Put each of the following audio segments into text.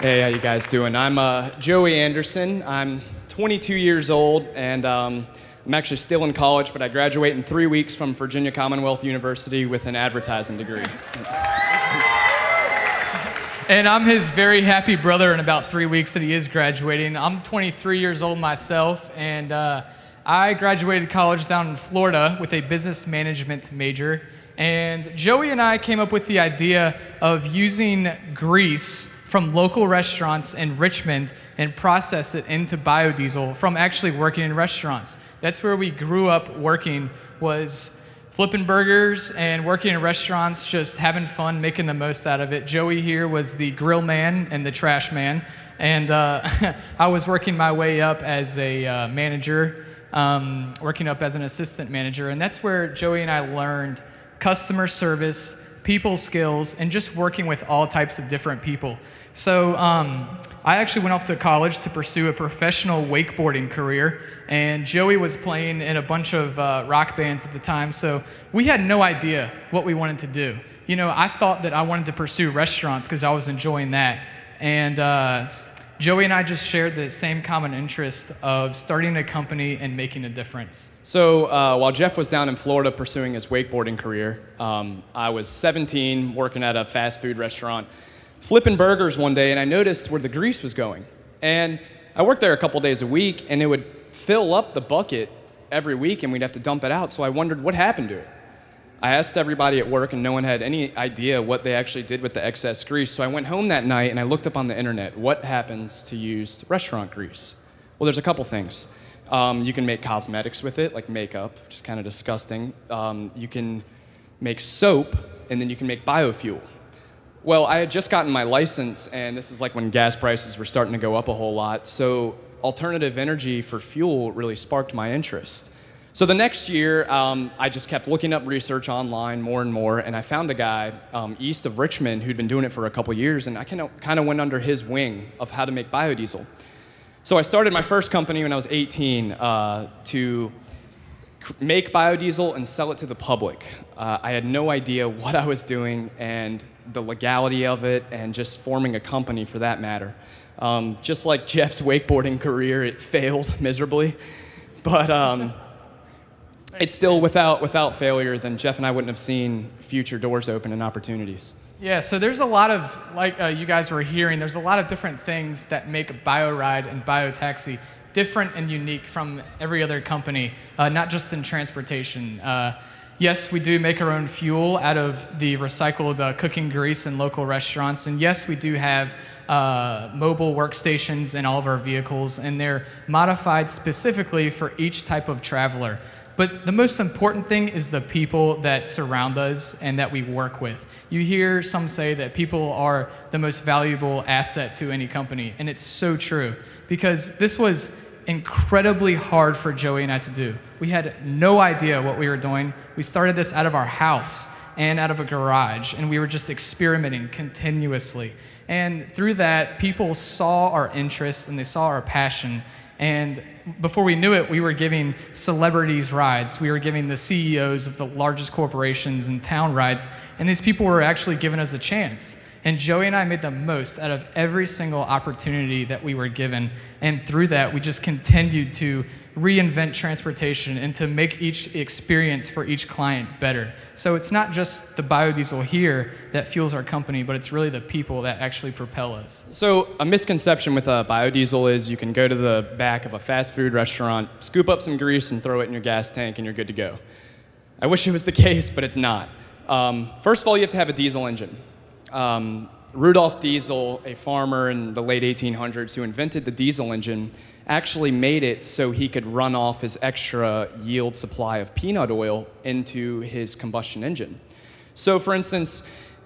Hey, how you guys doing? I'm Joey Anderson. I'm 22 years old, and I'm actually still in college, but I graduate in 3 weeks from Virginia Commonwealth University with an advertising degree. And I'm his very happy brother in about 3 weeks that he is graduating. I'm 23 years old myself, and I graduated college down in Florida with a business management major. And Joey and I came up with the idea of using grease from local restaurants in Richmond and process it into biodiesel from actually working in restaurants. That's where we grew up working, was flipping burgers and working in restaurants, just having fun, making the most out of it. Joey here was the grill man and the trash man, and I was working my way up as a manager, working up as an assistant manager, and that's where Joey and I learned customer service, people skills, and just working with all types of different people. So I actually went off to college to pursue a professional wakeboarding career, and Joey was playing in a bunch of rock bands at the time, so we had no idea what we wanted to do. You know, I thought that I wanted to pursue restaurants because I was enjoying that, and Joey and I just shared the same common interest of starting a company and making a difference. So while Jeff was down in Florida pursuing his wakeboarding career, I was 17, working at a fast food restaurant, flipping burgers one day, and I noticed where the grease was going. And I worked there a couple days a week, and it would fill up the bucket every week, and we'd have to dump it out. So I wondered what happened to it. I asked everybody at work, and no one had any idea what they actually did with the excess grease. So I went home that night, and I looked up on the internet, what happens to used restaurant grease? Well, there's a couple things. You can make cosmetics with it, like makeup, which is kind of disgusting. You can make soap, and then you can make biofuel. Well, I had just gotten my license, and this is like when gas prices were starting to go up a whole lot, so alternative energy for fuel really sparked my interest. So the next year, I just kept looking up research online more and more, and I found a guy east of Richmond who'd been doing it for a couple years, and I kind of went under his wing of how to make biodiesel. So I started my first company when I was 18 to make biodiesel and sell it to the public. I had no idea what I was doing and the legality of it, and just forming a company for that matter. Just like Jeff's wakeboarding career, it failed miserably, but it's still without failure, then Jeff and I wouldn't have seen future doors open and opportunities. Yeah, so there's a lot of, like you guys were hearing, there's a lot of different things that make BioRide and BioTaxi different and unique from every other company, not just in transportation. Yes, we do make our own fuel out of the recycled cooking grease in local restaurants, and yes, we do have mobile workstations in all of our vehicles, and they're modified specifically for each type of traveler. But the most important thing is the people that surround us and that we work with. You hear some say that people are the most valuable asset to any company, and it's so true, because this was incredibly hard for Joey and I to do. We had no idea what we were doing. We started this out of our house and out of a garage, and we were just experimenting continuously. And through that, people saw our interest and they saw our passion. And before we knew it, we were giving celebrities rides. We were giving the CEOs of the largest corporations in town rides, and these people were actually giving us a chance. And Joey and I made the most out of every single opportunity that we were given. And through that, we just continued to reinvent transportation and to make each experience for each client better. So it's not just the biodiesel here that fuels our company, but it's really the people that actually propel us. So a misconception with biodiesel is you can go to the back of a fast food restaurant, scoop up some grease and throw it in your gas tank and you're good to go. I wish it was the case, but it's not. First of all, you have to have a diesel engine. Rudolf Diesel, a farmer in the late 1800s who invented the diesel engine, actually made it so he could run off his extra yield supply of peanut oil into his combustion engine. So for instance,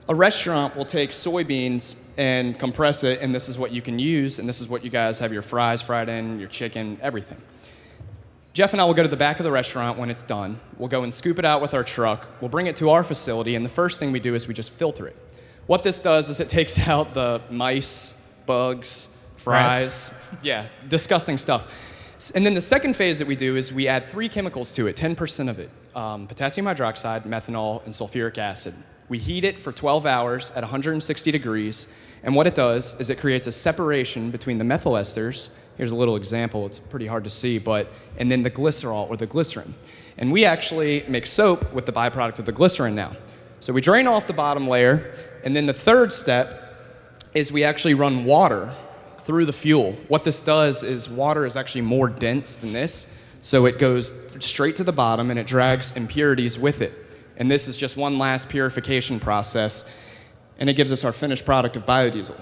a restaurant will take soybeans and compress it, and this is what you can use, and this is what you guys have your fries fried in, your chicken, everything. Jeff and I will go to the back of the restaurant when it's done. We'll go and scoop it out with our truck. We'll bring it to our facility, and the first thing we do is we just filter it. What this does is it takes out the mice, bugs, fries, yeah, disgusting stuff. And then the second phase that we do is we add 3 chemicals to it, 10% of it, potassium hydroxide, methanol, and sulfuric acid. We heat it for 12 hours at 160 degrees, and what it does is it creates a separation between the methyl esters. Here's a little example, it's pretty hard to see, and then the glycerol or the glycerin. And we actually make soap with the byproduct of the glycerin now. So we drain off the bottom layer, and then the third step is we actually run water through the fuel. What this does is water is actually more dense than this, so it goes straight to the bottom and it drags impurities with it. And this is just one last purification process, and it gives us our finished product of biodiesel.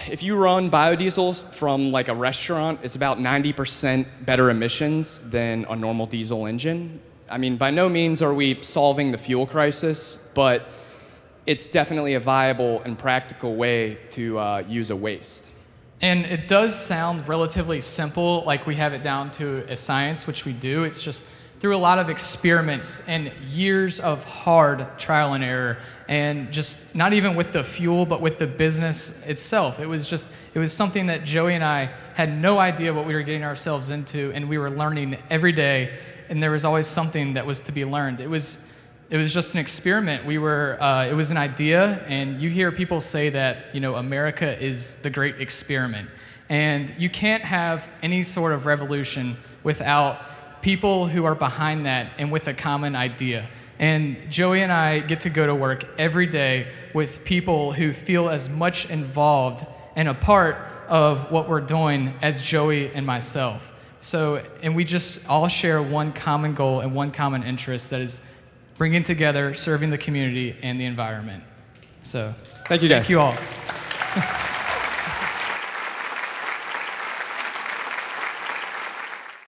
If you run biodiesel from like a restaurant, it's about 90% better emissions than a normal diesel engine. I mean, by no means are we solving the fuel crisis, but it's definitely a viable and practical way to use a waste. And it does sound relatively simple, like we have it down to a science, which we do. It's just through a lot of experiments and years of hard trial and error, and just not even with the fuel, but with the business itself. It was something that Joey and I had no idea what we were getting ourselves into, and we were learning every day, and there was always something that was to be learned. It was just an experiment. It was an idea, and you hear people say that, America is the great experiment. And you can't have any sort of revolution without people who are behind that and with a common idea. And Joey and I get to go to work every day with people who feel as much involved and a part of what we're doing as Joey and myself. And we just all share one common goal and one common interest, that is bringing together, serving the community and the environment. So thank you guys. Thank you all.